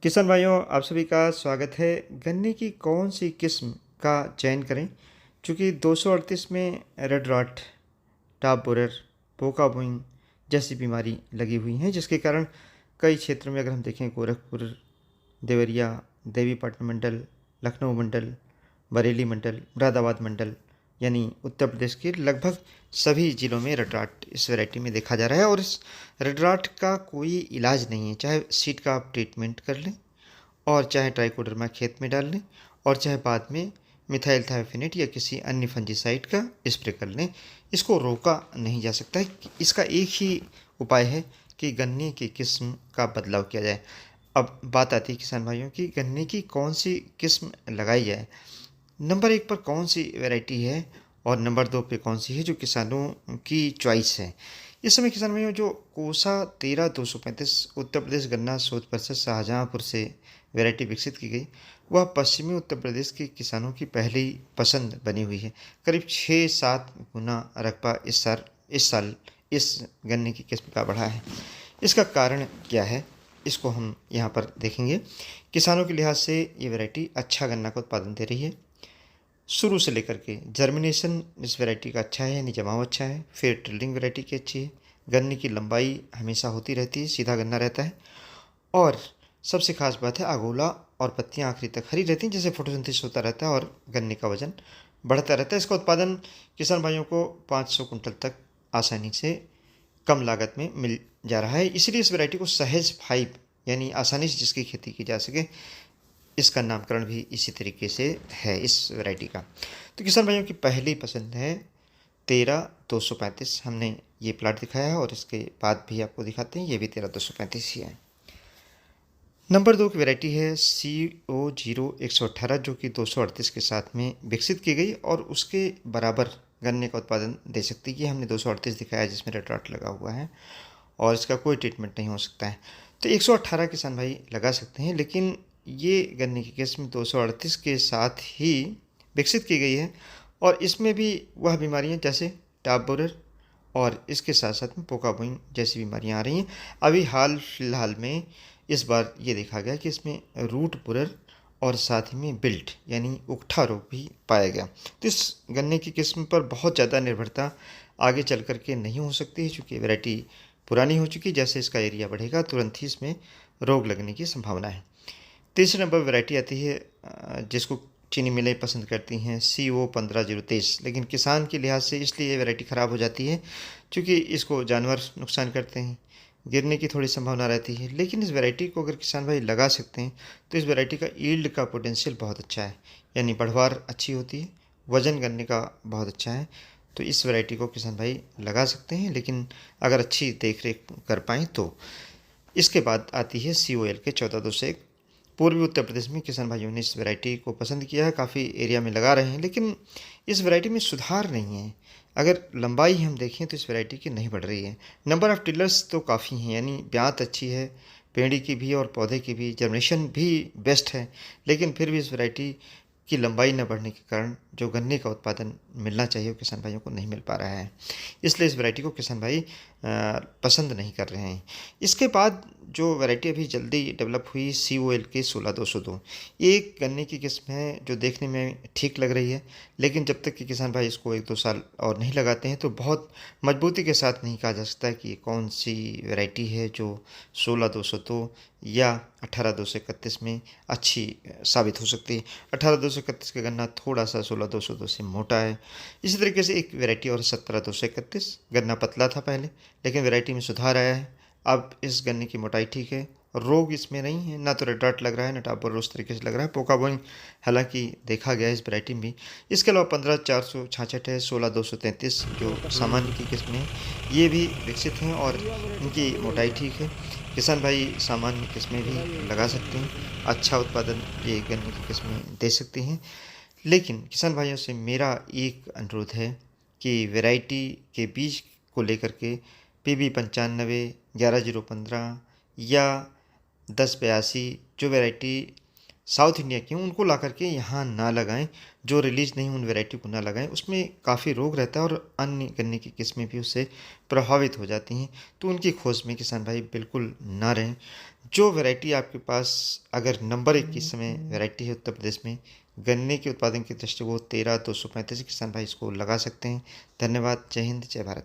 किसान भाइयों, आप सभी का स्वागत है। गन्ने की कौन सी किस्म का चयन करें? चूँकि 238 में रेड रॉट, टॉप बोरर, पोका बोइंग जैसी बीमारी लगी हुई हैं, जिसके कारण कई क्षेत्रों में अगर हम देखें गोरखपुर, देवरिया, देवीपाटन मंडल, लखनऊ मंडल, बरेली मंडल, मुरादाबाद मंडल यानी उत्तर प्रदेश के लगभग सभी ज़िलों में रेड रॉट इस वैरायटी में देखा जा रहा है। और इस रेड रॉट का कोई इलाज नहीं है, चाहे सीड का आप ट्रीटमेंट कर लें और चाहे ट्राइकोडर्मा खेत में डाल लें और चाहे बाद में मिथाइल थायोफेनेट या किसी अन्य फंजीसाइड का स्प्रे कर लें, इसको रोका नहीं जा सकता है। इसका एक ही उपाय है कि गन्ने की किस्म का बदलाव किया जाए। अब बात आती है किसान भाइयों की गन्ने की कौन सी किस्म लगाई जाए। नंबर 1 पर कौन सी वैरायटी है और नंबर 2 पे कौन सी है जो किसानों की चॉइस है। इस समय किसान भाइयों जो कोसा 13-235 उत्तर प्रदेश गन्ना शोध परिषद शाहजहाँपुर से वैरायटी विकसित की गई, वह पश्चिमी उत्तर प्रदेश के किसानों की पहली पसंद बनी हुई है। करीब 6-7 गुना रकबा इस साल इस गन्ने की किस्म का बढ़ा है। इसका कारण क्या है, इसको हम यहाँ पर देखेंगे। किसानों के लिहाज से ये वैरायटी अच्छा गन्ना का उत्पादन दे रही है। शुरू से लेकर के जर्मिनेशन इस वैरायटी का अच्छा है, यानी जमाव अच्छा है। फिर ट्रिल्लिंग वैरायटी की अच्छी है। गन्ने की लंबाई हमेशा होती रहती है, सीधा गन्ना रहता है। और सबसे खास बात है आगोला और पत्तियां आखिरी तक हरी रहती हैं, जैसे फोटोसिंथेसिस होता रहता है और गन्ने का वजन बढ़ता रहता है। इसका उत्पादन किसान भाइयों को 500 कुंटल तक आसानी से कम लागत में मिल जा रहा है। इसलिए इस वैरायटी को सहज फाइव यानी आसानी से जिसकी खेती की जा सके, इसका नामकरण भी इसी तरीके से है इस वैरायटी का। तो किसान भाइयों की पहली पसंद है 13-235। हमने ये प्लाट दिखाया है और इसके बाद भी आपको दिखाते हैं, ये भी 13-235 ही है। नंबर 2 की वैरायटी है CO0118, जो कि 238 के साथ में विकसित की गई और उसके बराबर गन्ने का उत्पादन दे सकती है। ये हमने 238 दिखाया जिसमें रेड रॉट लगा हुआ है और इसका कोई ट्रीटमेंट नहीं हो सकता है। तो 118 किसान भाई लगा सकते हैं, लेकिन ये गन्ने की किस्म 238 के साथ ही विकसित की गई है और इसमें भी वह बीमारियां जैसे टाप बोरर और इसके साथ साथ में पोका बोइंग जैसी बीमारियां आ रही हैं। अभी हाल फिलहाल में इस बार ये देखा गया कि इसमें रूट बोरर और साथ ही में बिल्ट यानी उकठा रोग भी पाया गया। तो इस गन्ने की किस्म पर बहुत ज़्यादा निर्भरता आगे चल कर के नहीं हो सकती है, चूँकि वैरायटी पुरानी हो चुकी। जैसे इसका एरिया बढ़ेगा तुरंत ही इसमें रोग लगने की संभावना है। तीसरे नंबर वैरायटी आती है जिसको चीनी मिलें पसंद करती हैं, CO15023। लेकिन किसान के लिहाज से इसलिए ये वैरायटी ख़राब हो जाती है क्योंकि इसको जानवर नुकसान करते हैं, गिरने की थोड़ी संभावना रहती है। लेकिन इस वैरायटी को अगर किसान भाई लगा सकते हैं तो इस वैरायटी का ईल्ड का पोटेंशियल बहुत अच्छा है, यानी बढ़वार अच्छी होती है, वज़न गन्ने का बहुत अच्छा है। तो इस वैरायटी को किसान भाई लगा सकते हैं, लेकिन अगर अच्छी देख रेख कर पाएँ तो। इसके बाद आती है COL के 14-201। पूर्वी उत्तर प्रदेश में किसान भाइयों ने इस वैरायटी को पसंद किया है, काफ़ी एरिया में लगा रहे हैं, लेकिन इस वैरायटी में सुधार नहीं है। अगर लंबाई हम देखें तो इस वैरायटी की नहीं बढ़ रही है। नंबर ऑफ़ टिलर्स तो काफ़ी हैं, यानी ब्यात अच्छी है, पेड़ी की भी और पौधे की भी, जर्मिनेशन भी बेस्ट है। लेकिन फिर भी इस वैरायटी की लंबाई न बढ़ने के कारण जो गन्ने का उत्पादन मिलना चाहिए वो किसान भाइयों को नहीं मिल पा रहा है। इसलिए इस वैरायटी को किसान भाई पसंद नहीं कर रहे हैं। इसके बाद जो वैरायटी अभी जल्दी डेवलप हुई COL के 16-202, ये एक गन्ने की किस्म है जो देखने में ठीक लग रही है, लेकिन जब तक कि किसान भाई इसको 1-2 साल और नहीं लगाते हैं तो बहुत मजबूती के साथ नहीं कहा जा सकता कि कौन सी वैरायटी है जो 16-202 या 18-231 में अच्छी साबित हो सकती है। 18-231 का गन्ना थोड़ा सा 16-202 से मोटा है। इसी तरीके से एक वैरायटी और 17-231, गन्ना पतला था पहले, लेकिन वैरायटी में सुधार आया है। अब इस गन्ने की मोटाई ठीक है, रोग इसमें नहीं है, ना तो रेड रॉट लग रहा है, ना टापर उस तरीके से लग रहा है। पोका बोइंग हालांकि देखा गया है इस वैरायटी में भी। इसके अलावा 15-466 है, 16-233 जो सामान्य की किस्में हैं, ये भी विकसित हैं और इनकी मोटाई ठीक है। किसान भाई सामान्य किस्में भी लगा सकते हैं, अच्छा उत्पादन ये गन्ने की किस्में दे सकती हैं। लेकिन किसान भाइयों से मेरा एक अनुरोध है कि वैरायटी के बीज को लेकर के PB95, 11015 या 1082 जो वैरायटी साउथ इंडिया की हैं उनको ला करके यहाँ ना लगाएं, जो रिलीज नहीं उन वैरायटी को ना लगाएं, उसमें काफ़ी रोग रहता है और अन्य गन्ने की किस्में भी उससे प्रभावित हो जाती हैं। तो उनकी खोज में किसान भाई बिल्कुल ना रहें। जो वैरायटी आपके पास अगर नंबर 1 की इस समय वैरायटी है उत्तर प्रदेश में गन्ने के उत्पादन की दृष्टि को 13-235, किसान भाई इसको लगा सकते हैं। धन्यवाद। जय हिंद, जय भारत।